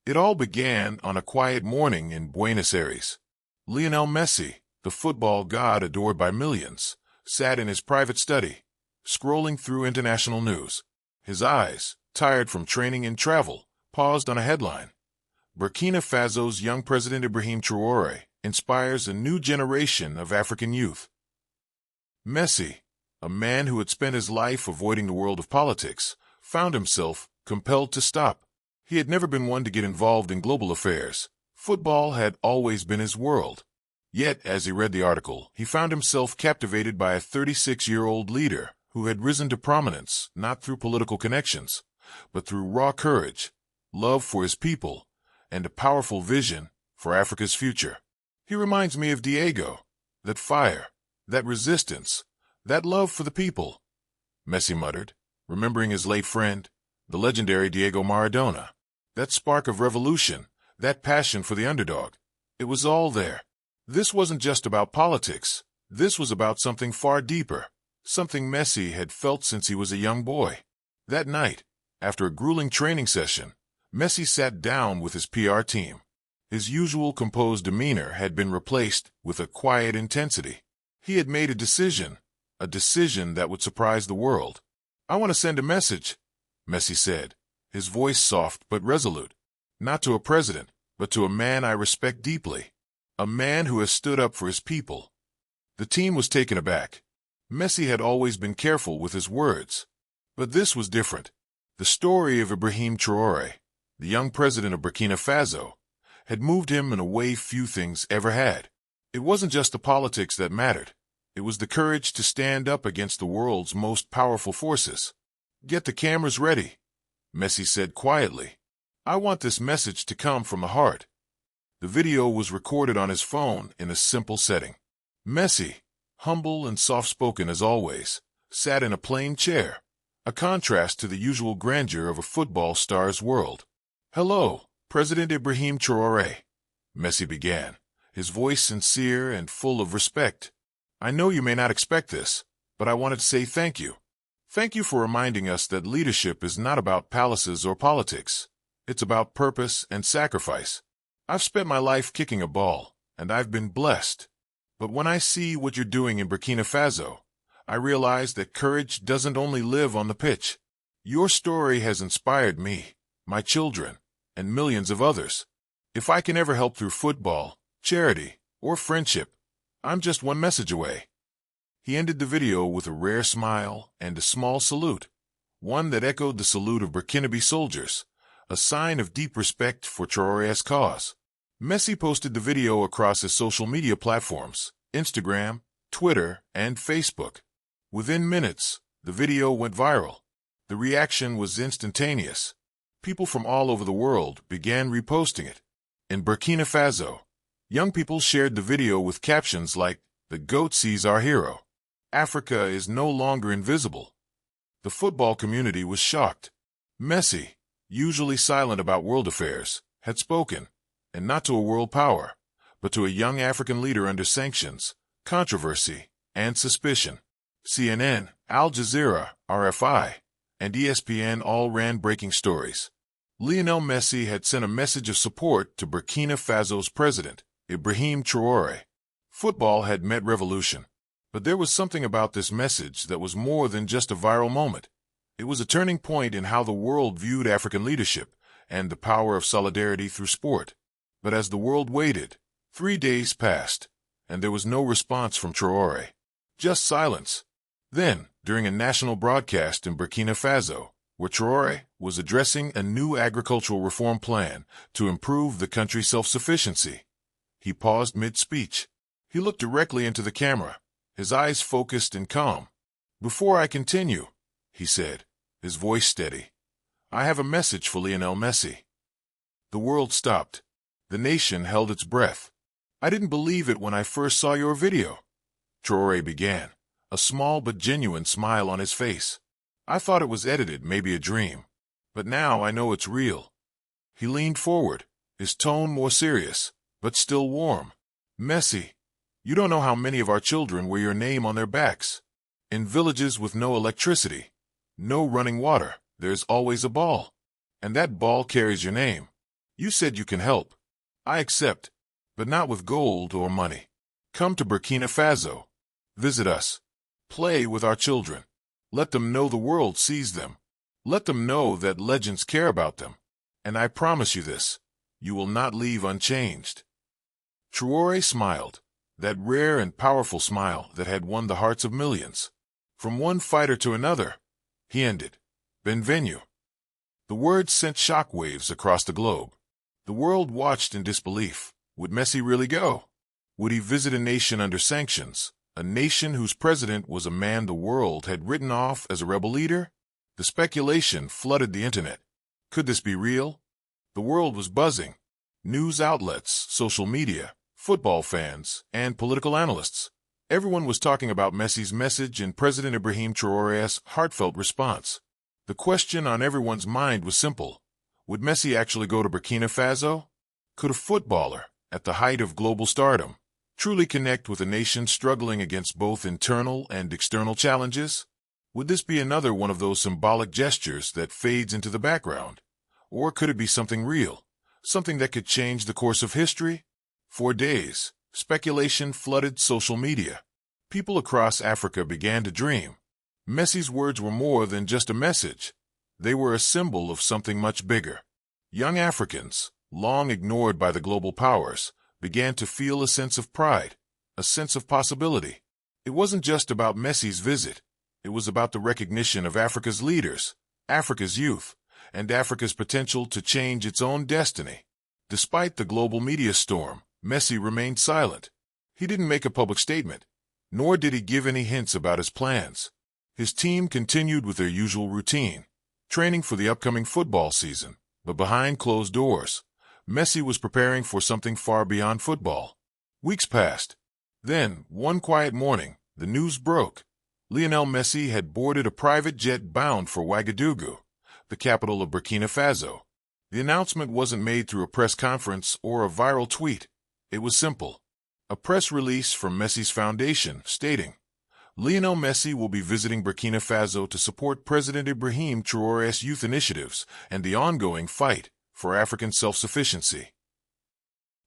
It all began on a quiet morning in Buenos Aires. Lionel Messi, the football god adored by millions, sat in his private study, scrolling through international news. His eyes, tired from training and travel, paused on a headline. Burkina Faso's young president Ibrahim Traoré inspires a new generation of African youth. Messi, a man who had spent his life avoiding the world of politics, found himself compelled to stop. He had never been one to get involved in global affairs. Football had always been his world. Yet, as he read the article, he found himself captivated by a 36-year-old leader who had risen to prominence not through political connections, but through raw courage, love for his people, and a powerful vision for Africa's future. He reminds me of Diego, that fire, that resistance, that love for the people, Messi muttered, remembering his late friend, the legendary Diego Maradona. That spark of revolution, that passion for the underdog, it was all there. This wasn't just about politics. This was about something far deeper, something Messi had felt since he was a young boy. That night, after a grueling training session, Messi sat down with his PR team. His usual composed demeanor had been replaced with a quiet intensity. He had made a decision that would surprise the world. "I want to send a message," Messi said, his voice soft but resolute. "Not to a president, but to a man I respect deeply. A man who has stood up for his people." The team was taken aback. Messi had always been careful with his words. But this was different. The story of Ibrahim Traoré, the young president of Burkina Faso, had moved him in a way few things ever had. It wasn't just the politics that mattered. It was the courage to stand up against the world's most powerful forces. "Get the cameras ready," Messi said quietly. "I want this message to come from the heart." The video was recorded on his phone in a simple setting. Messi, humble and soft-spoken as always, sat in a plain chair, a contrast to the usual grandeur of a football star's world. "Hello, President Ibrahim Traoré," Messi began, his voice sincere and full of respect. "I know you may not expect this, but I wanted to say thank you. Thank you for reminding us that leadership is not about palaces or politics. It's about purpose and sacrifice. I've spent my life kicking a ball, and I've been blessed. But when I see what you're doing in Burkina Faso, I realize that courage doesn't only live on the pitch. Your story has inspired me, my children, and millions of others. If I can ever help through football, charity, or friendship, I'm just one message away." He ended the video with a rare smile and a small salute, one that echoed the salute of Burkinabe soldiers, a sign of deep respect for Traoré's cause. Messi posted the video across his social media platforms, Instagram, Twitter, and Facebook. Within minutes, the video went viral. The reaction was instantaneous. People from all over the world began reposting it. In Burkina Faso, young people shared the video with captions like, "The GOAT sees our hero. Africa is no longer invisible." The football community was shocked. Messi, usually silent about world affairs, had spoken, and not to a world power, but to a young African leader under sanctions, controversy, and suspicion. CNN, Al Jazeera, RFI, and ESPN all ran breaking stories. Lionel Messi had sent a message of support to Burkina Faso's president, Ibrahim Traoré. Football had met revolution, but there was something about this message that was more than just a viral moment. It was a turning point in how the world viewed African leadership and the power of solidarity through sport. But as the world waited, 3 days passed, and there was no response from Traoré. Just silence. Then, during a national broadcast in Burkina Faso, where Traoré was addressing a new agricultural reform plan to improve the country's self-sufficiency, he paused mid-speech. He looked directly into the camera, his eyes focused and calm. "Before I continue," he said, his voice steady, "I have a message for Lionel Messi." The world stopped. The nation held its breath. "I didn't believe it when I first saw your video," Traoré began, a small but genuine smile on his face. "I thought it was edited, maybe a dream. But now I know it's real." He leaned forward, his tone more serious, but still warm. "Messi, you don't know how many of our children wear your name on their backs. In villages with no electricity, no running water, there's always a ball. And that ball carries your name. You said you can help. I accept, but not with gold or money. Come to Burkina Faso. Visit us. Play with our children. Let them know the world sees them. Let them know that legends care about them. And I promise you this, you will not leave unchanged." Traoré smiled, that rare and powerful smile that had won the hearts of millions. From one fighter to another, he ended, "Bienvenue." The words sent shockwaves across the globe. The world watched in disbelief. Would Messi really go? Would he visit a nation under sanctions, a nation whose president was a man the world had written off as a rebel leader? The speculation flooded the internet. Could this be real? The world was buzzing. News outlets, social media, football fans, and political analysts. Everyone was talking about Messi's message and President Ibrahim Traoré's heartfelt response. The question on everyone's mind was simple. Would Messi actually go to Burkina Faso? Could a footballer, at the height of global stardom, truly connect with a nation struggling against both internal and external challenges? Would this be another one of those symbolic gestures that fades into the background? Or could it be something real, something that could change the course of history? For days, speculation flooded social media. People across Africa began to dream. Messi's words were more than just a message. They were a symbol of something much bigger. Young Africans, long ignored by the global powers, began to feel a sense of pride, a sense of possibility. It wasn't just about Messi's visit. It was about the recognition of Africa's leaders, Africa's youth, and Africa's potential to change its own destiny. Despite the global media storm, Messi remained silent. He didn't make a public statement, nor did he give any hints about his plans. His team continued with their usual routine, training for the upcoming football season. But behind closed doors, Messi was preparing for something far beyond football. Weeks passed. Then, one quiet morning, the news broke. Lionel Messi had boarded a private jet bound for Ouagadougou, the capital of Burkina Faso. The announcement wasn't made through a press conference or a viral tweet. It was simple. A press release from Messi's foundation stating, "Lionel Messi will be visiting Burkina Faso to support President Ibrahim Traoré's youth initiatives and the ongoing fight for African self-sufficiency."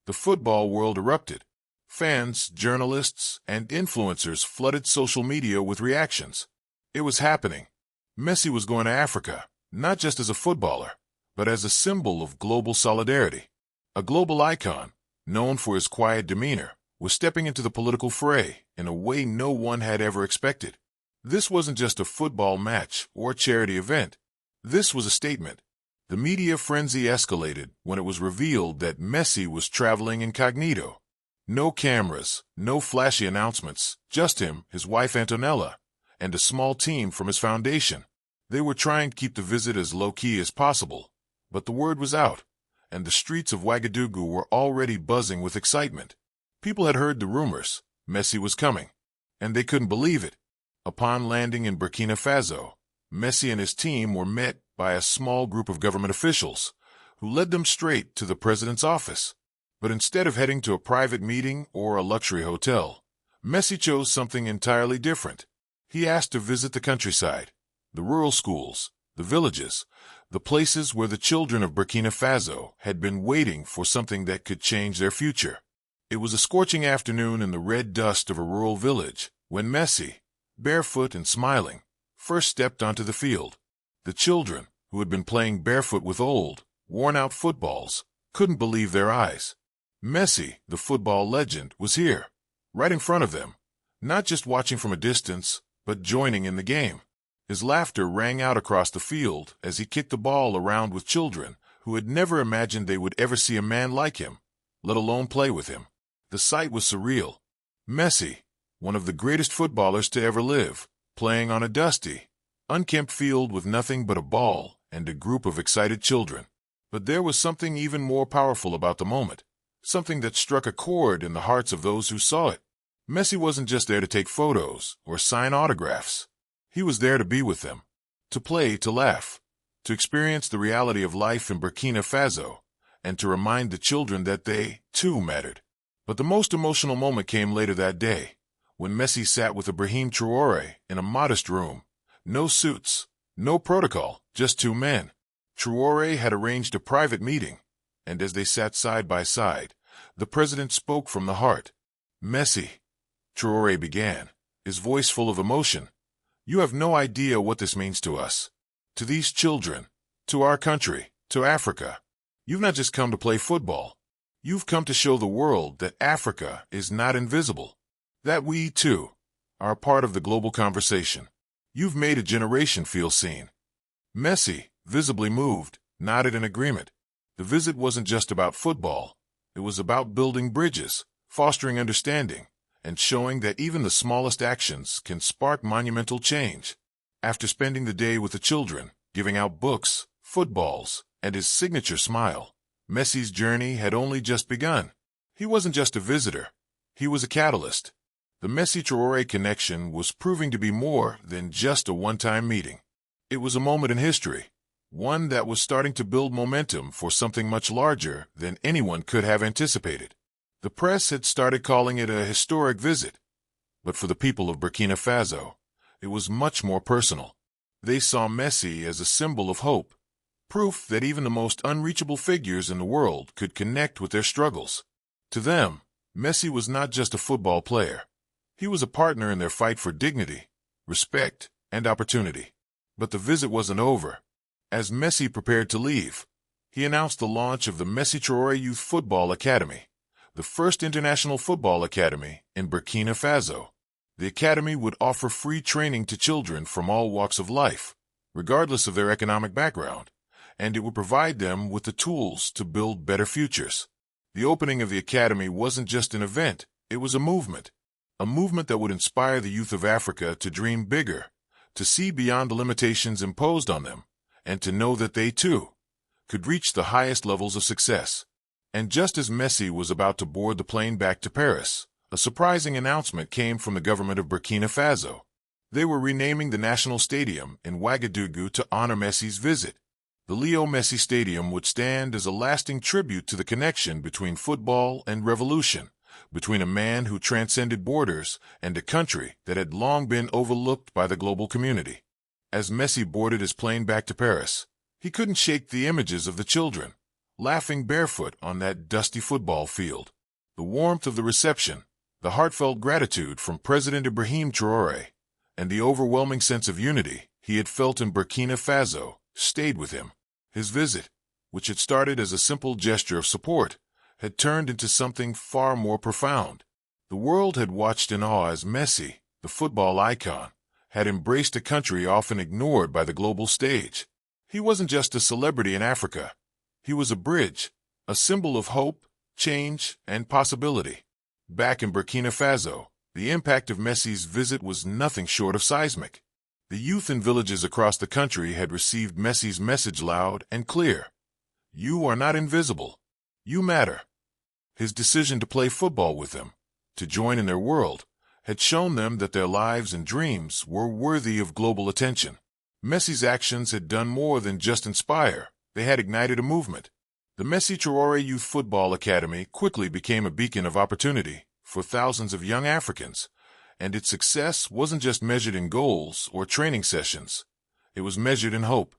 The football world erupted. Fans, journalists, and influencers flooded social media with reactions. It was happening. Messi was going to Africa, not just as a footballer, but as a symbol of global solidarity. A global icon, known for his quiet demeanor, was stepping into the political fray in a way no one had ever expected. This wasn't just a football match or charity event. This was a statement. The media frenzy escalated when it was revealed that Messi was traveling incognito. No cameras, no flashy announcements, just him, his wife Antonella, and a small team from his foundation. They were trying to keep the visit as low-key as possible, but the word was out, and the streets of Ouagadougou were already buzzing with excitement. People had heard the rumors. Messi was coming, and they couldn't believe it. Upon landing in Burkina Faso, Messi and his team were met by a small group of government officials, who led them straight to the president's office. But instead of heading to a private meeting or a luxury hotel, Messi chose something entirely different. He asked to visit the countryside, the rural schools, the villages, the places where the children of Burkina Faso had been waiting for something that could change their future. It was a scorching afternoon in the red dust of a rural village when Messi, barefoot and smiling, first stepped onto the field. The children, who had been playing barefoot with old, worn-out footballs, couldn't believe their eyes. Messi, the football legend, was here, right in front of them, not just watching from a distance, but joining in the game. His laughter rang out across the field as he kicked the ball around with children who had never imagined they would ever see a man like him, let alone play with him. The sight was surreal. Messi, one of the greatest footballers to ever live, playing on a dusty, unkempt field with nothing but a ball and a group of excited children. But there was something even more powerful about the moment, something that struck a chord in the hearts of those who saw it. Messi wasn't just there to take photos or sign autographs. He was there to be with them, to play, to laugh, to experience the reality of life in Burkina Faso, and to remind the children that they, too, mattered. But the most emotional moment came later that day, when Messi sat with Ibrahim Traoré in a modest room. No suits, no protocol, just two men. Traoré had arranged a private meeting, and as they sat side by side, the president spoke from the heart. "Messi," Traoré began, his voice full of emotion, "you have no idea what this means to us, to these children, to our country, to Africa. You've not just come to play football. You've come to show the world that Africa is not invisible, that we, too, are part of the global conversation. You've made a generation feel seen." Messi, visibly moved, nodded in agreement. The visit wasn't just about football. It was about building bridges, fostering understanding, and showing that even the smallest actions can spark monumental change. After spending the day with the children, giving out books, footballs, and his signature smile, Messi's journey had only just begun. He wasn't just a visitor. He was a catalyst. The Messi-Traoré connection was proving to be more than just a one-time meeting. It was a moment in history, one that was starting to build momentum for something much larger than anyone could have anticipated. The press had started calling it a historic visit, but for the people of Burkina Faso, it was much more personal. They saw Messi as a symbol of hope, proof that even the most unreachable figures in the world could connect with their struggles. To them, Messi was not just a football player. He was a partner in their fight for dignity, respect, and opportunity. But the visit wasn't over. As Messi prepared to leave, he announced the launch of the Messi-Traoré Youth Football Academy, the first international football academy in Burkina Faso. The academy would offer free training to children from all walks of life, regardless of their economic background, and it would provide them with the tools to build better futures. The opening of the academy wasn't just an event, it was a movement that would inspire the youth of Africa to dream bigger, to see beyond the limitations imposed on them, and to know that they, too, could reach the highest levels of success. And just as Messi was about to board the plane back to Paris, a surprising announcement came from the government of Burkina Faso. They were renaming the national stadium in Ouagadougou to honor Messi's visit. The Leo Messi Stadium would stand as a lasting tribute to the connection between football and revolution, between a man who transcended borders and a country that had long been overlooked by the global community. As Messi boarded his plane back to Paris, he couldn't shake the images of the children, laughing barefoot on that dusty football field. The warmth of the reception, the heartfelt gratitude from President Ibrahim Traoré, and the overwhelming sense of unity he had felt in Burkina Faso stayed with him. His visit, which had started as a simple gesture of support, had turned into something far more profound. The world had watched in awe as Messi, the football icon, had embraced a country often ignored by the global stage. He wasn't just a celebrity in Africa. He was a bridge, a symbol of hope, change, and possibility. Back in Burkina Faso, the impact of Messi's visit was nothing short of seismic. The youth in villages across the country had received Messi's message loud and clear. You are not invisible. You matter. His decision to play football with them, to join in their world, had shown them that their lives and dreams were worthy of global attention. Messi's actions had done more than just inspire. They had ignited a movement. The Messi-Traoré Youth Football Academy quickly became a beacon of opportunity for thousands of young Africans, and its success wasn't just measured in goals or training sessions. It was measured in hope.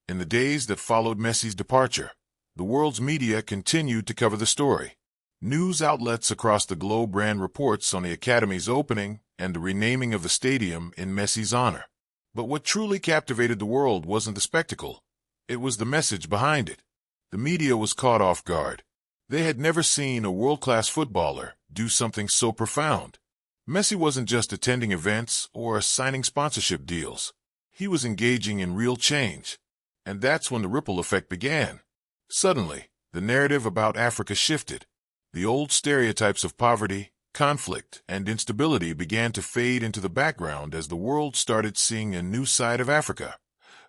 In the days that followed Messi's departure, the world's media continued to cover the story. News outlets across the globe ran reports on the academy's opening and the renaming of the stadium in Messi's honor. But what truly captivated the world wasn't the spectacle. It was the message behind it. The media was caught off guard. They had never seen a world-class footballer do something so profound. Messi wasn't just attending events or signing sponsorship deals. He was engaging in real change. And that's when the ripple effect began. Suddenly, the narrative about Africa shifted. The old stereotypes of poverty, conflict, and instability began to fade into the background as the world started seeing a new side of Africa.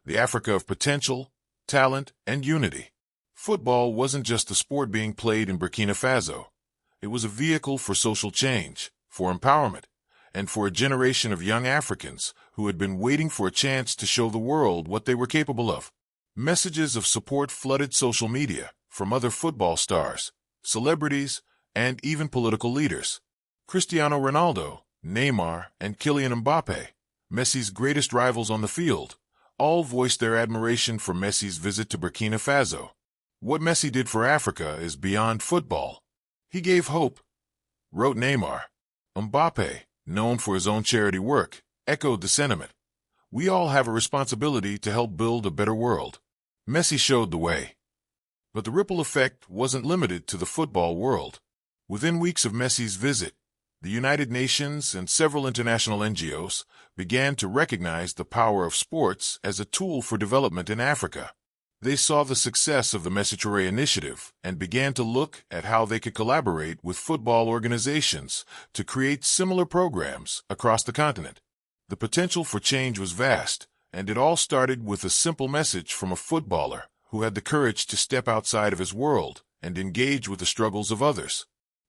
The Africa of potential, talent, and unity. Football wasn't just the sport being played in Burkina Faso. It was a vehicle for social change, for empowerment, and for a generation of young Africans who had been waiting for a chance to show the world what they were capable of. Messages of support flooded social media from other football stars, celebrities, and even political leaders. Cristiano Ronaldo, Neymar, and Kylian Mbappe, Messi's greatest rivals on the field, all voiced their admiration for Messi's visit to Burkina Faso. What Messi did for Africa is beyond football. He gave hope, wrote Neymar. Mbappe, known for his own charity work, echoed the sentiment. We all have a responsibility to help build a better world. Messi showed the way. But the ripple effect wasn't limited to the football world. Within weeks of Messi's visit, the United Nations and several international NGOs began to recognize the power of sports as a tool for development in Africa. They saw the success of the Messi Traoré initiative and began to look at how they could collaborate with football organizations to create similar programs across the continent. The potential for change was vast, and it all started with a simple message from a footballer who had the courage to step outside of his world and engage with the struggles of others.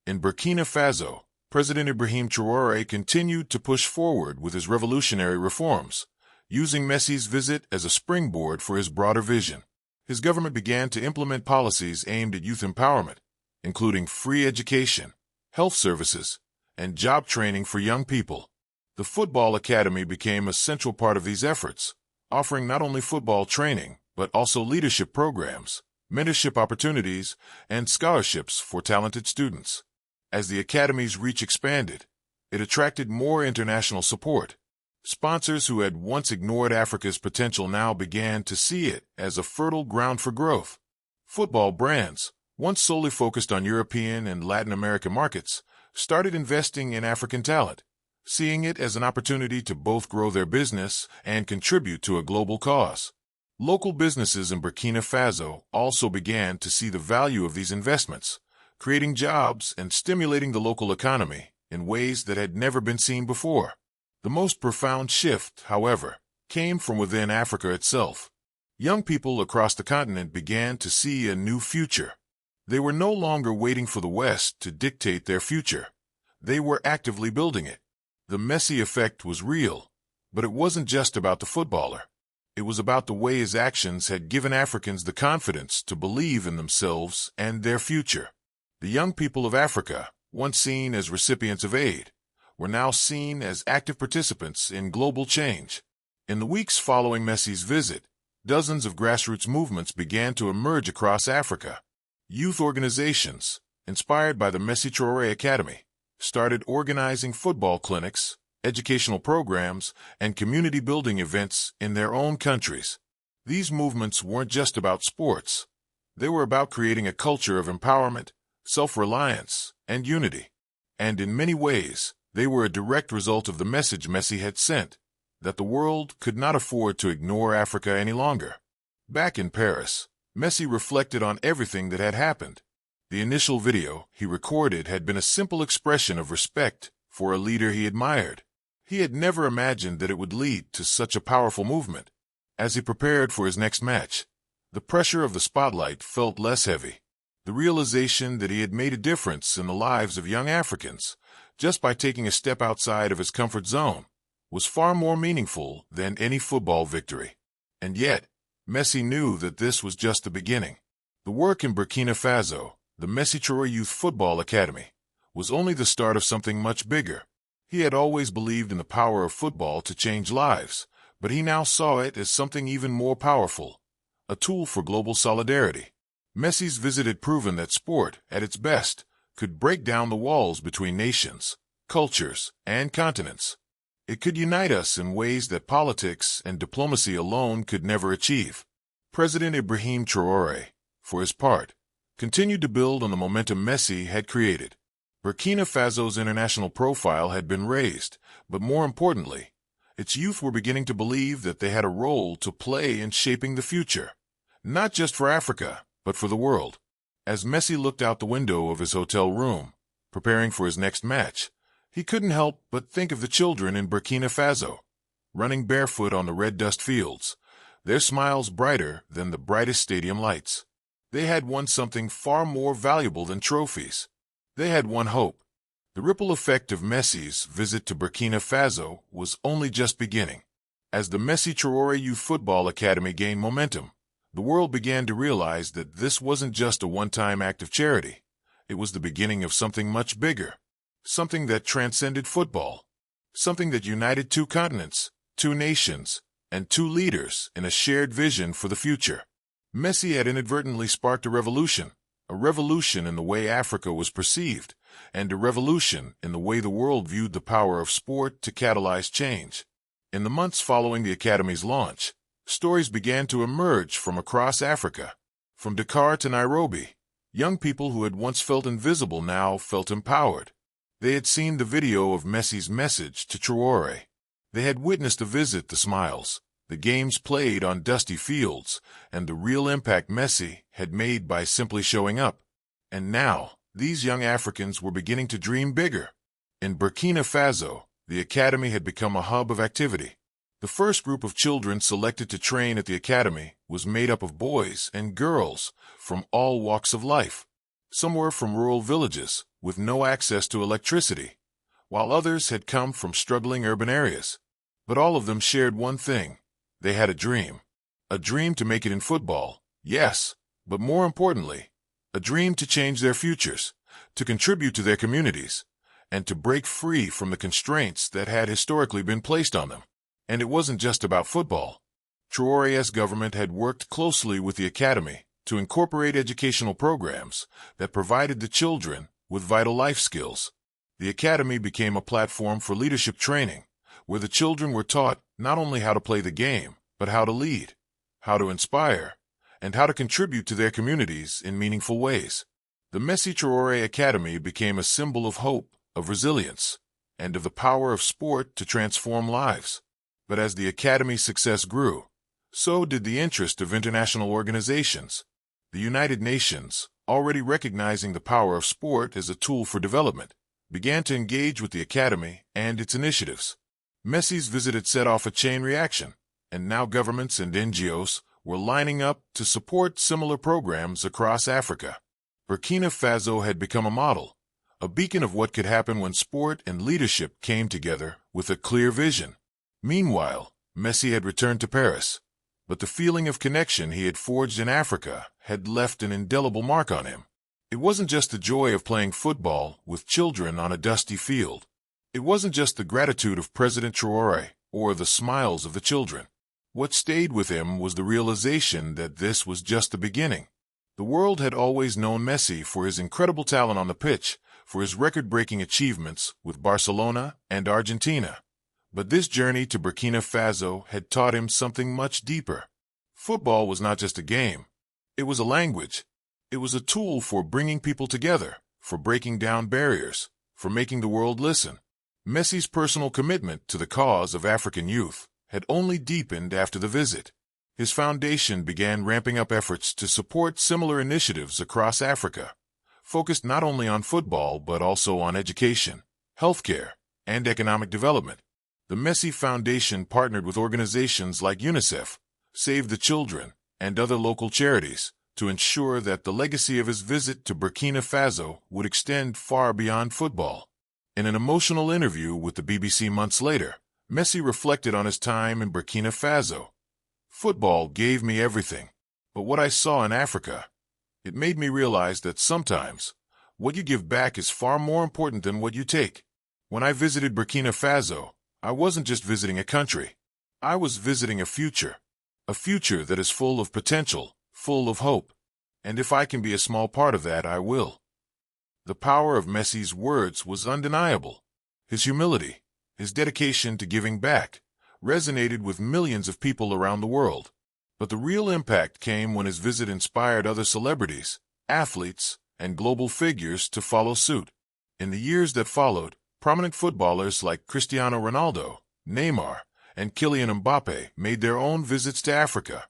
In Burkina Faso, President Ibrahim Traoré continued to push forward with his revolutionary reforms, using Messi's visit as a springboard for his broader vision. His government began to implement policies aimed at youth empowerment, including free education, health services, and job training for young people. The Football Academy became a central part of these efforts, offering not only football training, but also leadership programs, mentorship opportunities, and scholarships for talented students. As the Academy's reach expanded, it attracted more international support. Sponsors who had once ignored Africa's potential now began to see it as a fertile ground for growth. Football brands, once solely focused on European and Latin American markets, started investing in African talent, seeing it as an opportunity to both grow their business and contribute to a global cause. Local businesses in Burkina Faso also began to see the value of these investments, creating jobs and stimulating the local economy in ways that had never been seen before. The most profound shift, however, came from within Africa itself. Young people across the continent began to see a new future. They were no longer waiting for the West to dictate their future. They were actively building it. The Messi effect was real, but it wasn't just about the footballer. It was about the way his actions had given Africans the confidence to believe in themselves and their future. The young people of Africa, once seen as recipients of aid, were now seen as active participants in global change. In the weeks following Messi's visit, dozens of grassroots movements began to emerge across Africa. Youth organizations, inspired by the Messi Traoré Academy, started organizing football clinics, educational programs, and community-building events in their own countries. These movements weren't just about sports. They were about creating a culture of empowerment, self-reliance, and unity. And in many ways, they were a direct result of the message Messi had sent, that the world could not afford to ignore Africa any longer. Back in Paris, Messi reflected on everything that had happened. The initial video he recorded had been a simple expression of respect for a leader he admired. He had never imagined that it would lead to such a powerful movement. As he prepared for his next match, the pressure of the spotlight felt less heavy. The realization that he had made a difference in the lives of young Africans, just by taking a step outside of his comfort zone, was far more meaningful than any football victory. And yet, Messi knew that this was just the beginning. The work in Burkina Faso, the Messi Traoré Youth Football Academy, was only the start of something much bigger. He had always believed in the power of football to change lives, but he now saw it as something even more powerful, a tool for global solidarity. Messi's visit had proven that sport, at its best, could break down the walls between nations, cultures, and continents. It could unite us in ways that politics and diplomacy alone could never achieve. President Ibrahim Traoré, for his part, continued to build on the momentum Messi had created. Burkina Faso's international profile had been raised, but more importantly, its youth were beginning to believe that they had a role to play in shaping the future, not just for Africa, but for the world. As Messi looked out the window of his hotel room, preparing for his next match, he couldn't help but think of the children in Burkina Faso, running barefoot on the red dust fields, their smiles brighter than the brightest stadium lights. They had won something far more valuable than trophies. They had won hope. The ripple effect of Messi's visit to Burkina Faso was only just beginning. As the Messi Traoré Youth Football Academy gained momentum, the world began to realize that this wasn't just a one-time act of charity. It was the beginning of something much bigger, something that transcended football, something that united two continents, two nations, and two leaders in a shared vision for the future. Messi had inadvertently sparked a revolution in the way Africa was perceived, and a revolution in the way the world viewed the power of sport to catalyze change. In the months following the Academy's launch, stories began to emerge from across Africa. From Dakar to Nairobi, young people who had once felt invisible now felt empowered. They had seen the video of Messi's message to Traoré. They had witnessed the visit, the smiles, the games played on dusty fields, and the real impact Messi had made by simply showing up. And now, these young Africans were beginning to dream bigger. In Burkina Faso, the academy had become a hub of activity. The first group of children selected to train at the academy was made up of boys and girls from all walks of life. Some were from rural villages with no access to electricity, while others had come from struggling urban areas. But all of them shared one thing. They had a dream to make it in football, yes, but more importantly, a dream to change their futures, to contribute to their communities, and to break free from the constraints that had historically been placed on them. And it wasn't just about football. Traoré's government had worked closely with the academy to incorporate educational programs that provided the children with vital life skills. The academy became a platform for leadership training, where the children were taught not only how to play the game, but how to lead, how to inspire, and how to contribute to their communities in meaningful ways. The Messi Traoré Academy became a symbol of hope, of resilience, and of the power of sport to transform lives. But as the academy's success grew, so did the interest of international organizations. The United Nations, already recognizing the power of sport as a tool for development, began to engage with the academy and its initiatives. Messi's visit had set off a chain reaction, and now governments and NGOs were lining up to support similar programs across Africa. Burkina Faso had become a model, a beacon of what could happen when sport and leadership came together with a clear vision. Meanwhile, Messi had returned to Paris, but the feeling of connection he had forged in Africa had left an indelible mark on him. It wasn't just the joy of playing football with children on a dusty field. It wasn't just the gratitude of President Traoré or the smiles of the children. What stayed with him was the realization that this was just the beginning. The world had always known Messi for his incredible talent on the pitch, for his record-breaking achievements with Barcelona and Argentina. But this journey to Burkina Faso had taught him something much deeper. Football was not just a game. It was a language. It was a tool for bringing people together, for breaking down barriers, for making the world listen. Messi's personal commitment to the cause of African youth had only deepened after the visit. His foundation began ramping up efforts to support similar initiatives across Africa, focused not only on football but also on education, healthcare, and economic development. The Messi Foundation partnered with organizations like UNICEF, Save the Children, and other local charities to ensure that the legacy of his visit to Burkina Faso would extend far beyond football. In an emotional interview with the BBC months later, Messi reflected on his time in Burkina Faso. Football gave me everything, but what I saw in Africa, it made me realize that sometimes what you give back is far more important than what you take. When I visited Burkina Faso, I wasn't just visiting a country. I was visiting a future that is full of potential, full of hope. And if I can be a small part of that, I will. The power of Messi's words was undeniable. His humility, his dedication to giving back, resonated with millions of people around the world. But the real impact came when his visit inspired other celebrities, athletes, and global figures to follow suit. In the years that followed, prominent footballers like Cristiano Ronaldo, Neymar, and Kylian Mbappé made their own visits to Africa,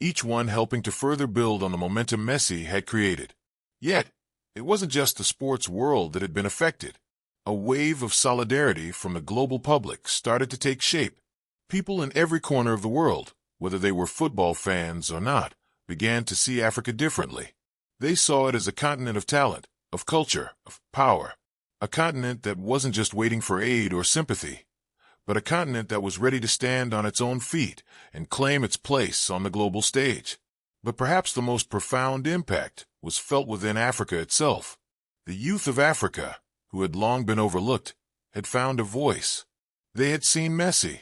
each one helping to further build on the momentum Messi had created. Yet, it wasn't just the sports world that had been affected. A wave of solidarity from the global public started to take shape. People in every corner of the world, whether they were football fans or not, began to see Africa differently. They saw it as a continent of talent, of culture, of power. A continent that wasn't just waiting for aid or sympathy, but a continent that was ready to stand on its own feet and claim its place on the global stage. But perhaps the most profound impact was felt within Africa itself. The youth of Africa, who had long been overlooked, had found a voice. They had seen Messi,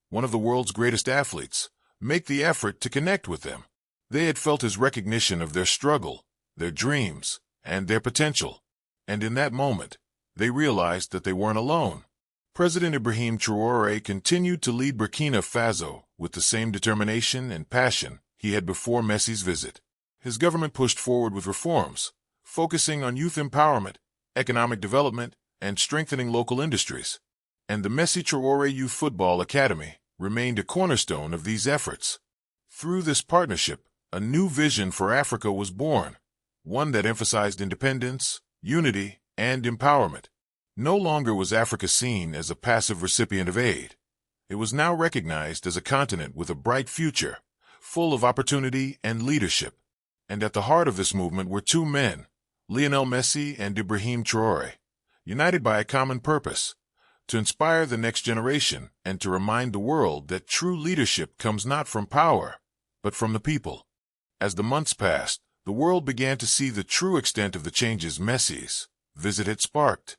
one of the world's greatest athletes, make the effort to connect with them. They had felt his recognition of their struggle, their dreams, and their potential. And in that moment, they realized that they weren't alone. President Ibrahim Traoré continued to lead Burkina Faso with the same determination and passion he had before Messi's visit. His government pushed forward with reforms, focusing on youth empowerment, economic development, and strengthening local industries. And the Messi Traoré Youth Football Academy remained a cornerstone of these efforts. Through this partnership, a new vision for Africa was born, one that emphasized independence, unity, and empowerment. No longer was Africa seen as a passive recipient of aid. It was now recognized as a continent with a bright future, full of opportunity and leadership. And at the heart of this movement were two men, Lionel Messi and Ibrahim Traoré, united by a common purpose: to inspire the next generation and to remind the world that true leadership comes not from power, but from the people. As the months passed, the world began to see the true extent of the changes Messi's visit had sparked.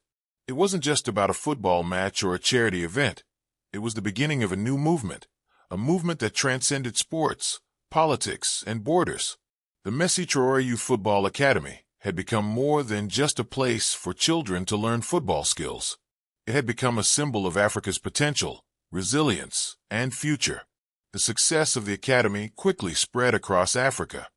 It wasn't just about a football match or a charity event. It was the beginning of a new movement, a movement that transcended sports, politics, and borders. The Messi Traoré Youth Football Academy had become more than just a place for children to learn football skills. It had become a symbol of Africa's potential, resilience, and future. The success of the academy quickly spread across Africa.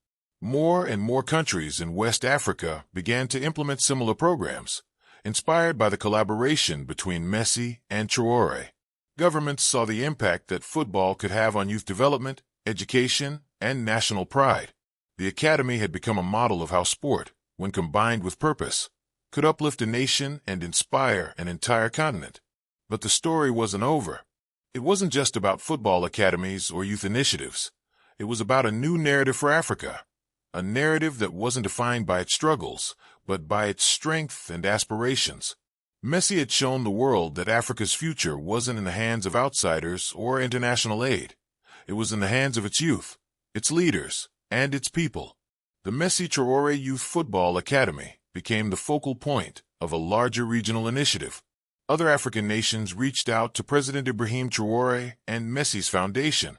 More and more countries in West Africa began to implement similar programs, inspired by the collaboration between Messi and Traoré. Governments saw the impact that football could have on youth development, education, and national pride. The academy had become a model of how sport, when combined with purpose, could uplift a nation and inspire an entire continent. But the story wasn't over. It wasn't just about football academies or youth initiatives. It was about a new narrative for Africa, a narrative that wasn't defined by its struggles, but by its strength and aspirations. Messi had shown the world that Africa's future wasn't in the hands of outsiders or international aid. It was in the hands of its youth, its leaders, and its people. The Messi Traoré Youth Football Academy became the focal point of a larger regional initiative. Other African nations reached out to President Ibrahim Traoré and Messi's foundation,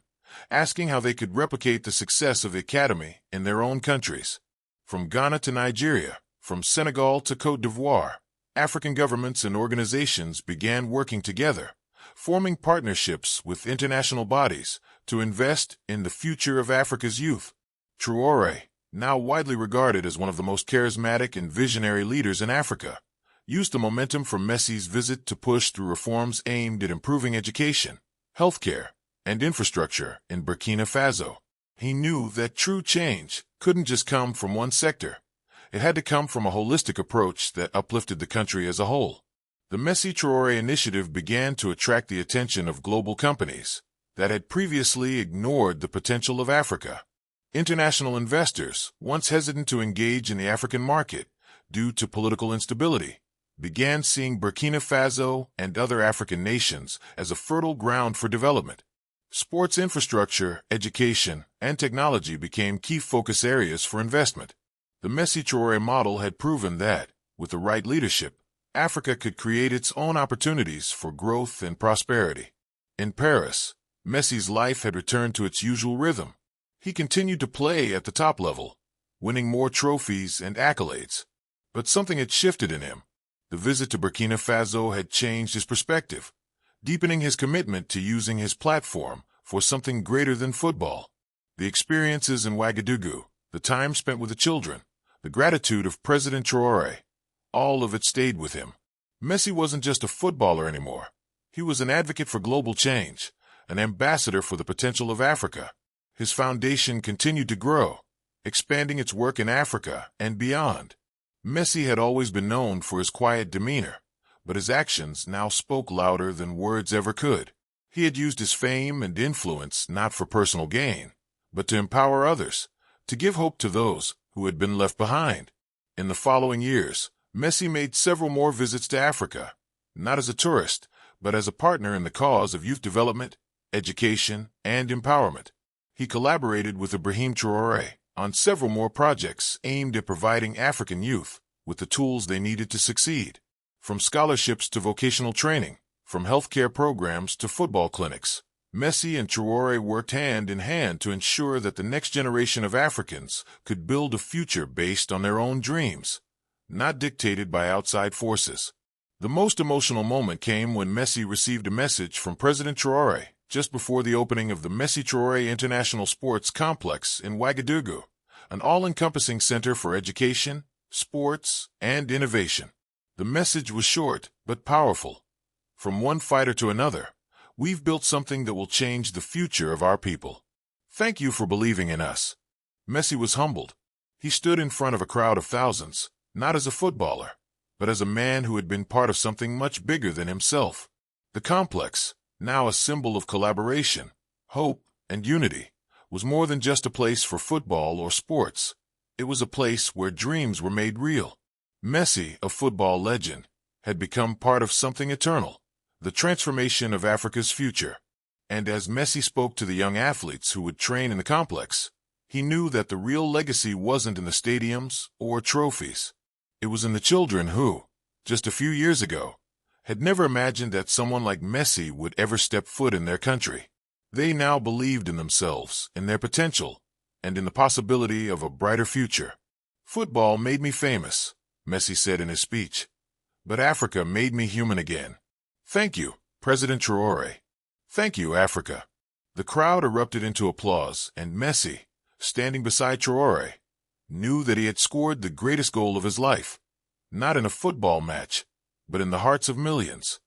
asking how they could replicate the success of the academy in their own countries. From Ghana to Nigeria, from Senegal to Côte d'Ivoire, African governments and organizations began working together, forming partnerships with international bodies to invest in the future of Africa's youth. Traoré, now widely regarded as one of the most charismatic and visionary leaders in Africa, used the momentum from Messi's visit to push through reforms aimed at improving education, healthcare, and infrastructure in Burkina Faso. He knew that true change couldn't just come from one sector. It had to come from a holistic approach that uplifted the country as a whole. The Messi Traoré initiative began to attract the attention of global companies that had previously ignored the potential of Africa. International investors, once hesitant to engage in the African market due to political instability, began seeing Burkina Faso and other African nations as a fertile ground for development. Sports infrastructure, education, and technology became key focus areas for investment. The Messi Traoré model had proven that, with the right leadership, Africa could create its own opportunities for growth and prosperity. In Paris, Messi's life had returned to its usual rhythm. He continued to play at the top level, winning more trophies and accolades. But something had shifted in him. The visit to Burkina Faso had changed his perspective, deepening his commitment to using his platform for something greater than football. The experiences in Ouagadougou, the time spent with the children, the gratitude of President Traoré, all of it stayed with him. Messi wasn't just a footballer anymore. He was an advocate for global change, an ambassador for the potential of Africa. His foundation continued to grow, expanding its work in Africa and beyond. Messi had always been known for his quiet demeanor, but his actions now spoke louder than words ever could. He had used his fame and influence not for personal gain, but to empower others, to give hope to those who had been left behind. In the following years, Messi made several more visits to Africa, not as a tourist, but as a partner in the cause of youth development, education, and empowerment. He collaborated with Ibrahim Traoré on several more projects aimed at providing African youth with the tools they needed to succeed. From scholarships to vocational training, from healthcare programs to football clinics, Messi and Traoré worked hand in hand to ensure that the next generation of Africans could build a future based on their own dreams, not dictated by outside forces. The most emotional moment came when Messi received a message from President Traoré just before the opening of the Messi-Traoré International Sports Complex in Ouagadougou, an all-encompassing center for education, sports, and innovation. The message was short but powerful. From one fighter to another, we've built something that will change the future of our people. Thank you for believing in us. Messi was humbled. He stood in front of a crowd of thousands, not as a footballer, but as a man who had been part of something much bigger than himself. The complex, now a symbol of collaboration, hope, and unity, was more than just a place for football or sports. It was a place where dreams were made real. Messi, a football legend, had become part of something eternal, the transformation of Africa's future. And as Messi spoke to the young athletes who would train in the complex, he knew that the real legacy wasn't in the stadiums or trophies. It was in the children who, just a few years ago, had never imagined that someone like Messi would ever step foot in their country. They now believed in themselves, in their potential, and in the possibility of a brighter future. Football made me famous, Messi said in his speech, but Africa made me human again. Thank you, President Traoré. Thank you, Africa. The crowd erupted into applause, and Messi, standing beside Traoré, knew that he had scored the greatest goal of his life, not in a football match, but in the hearts of millions.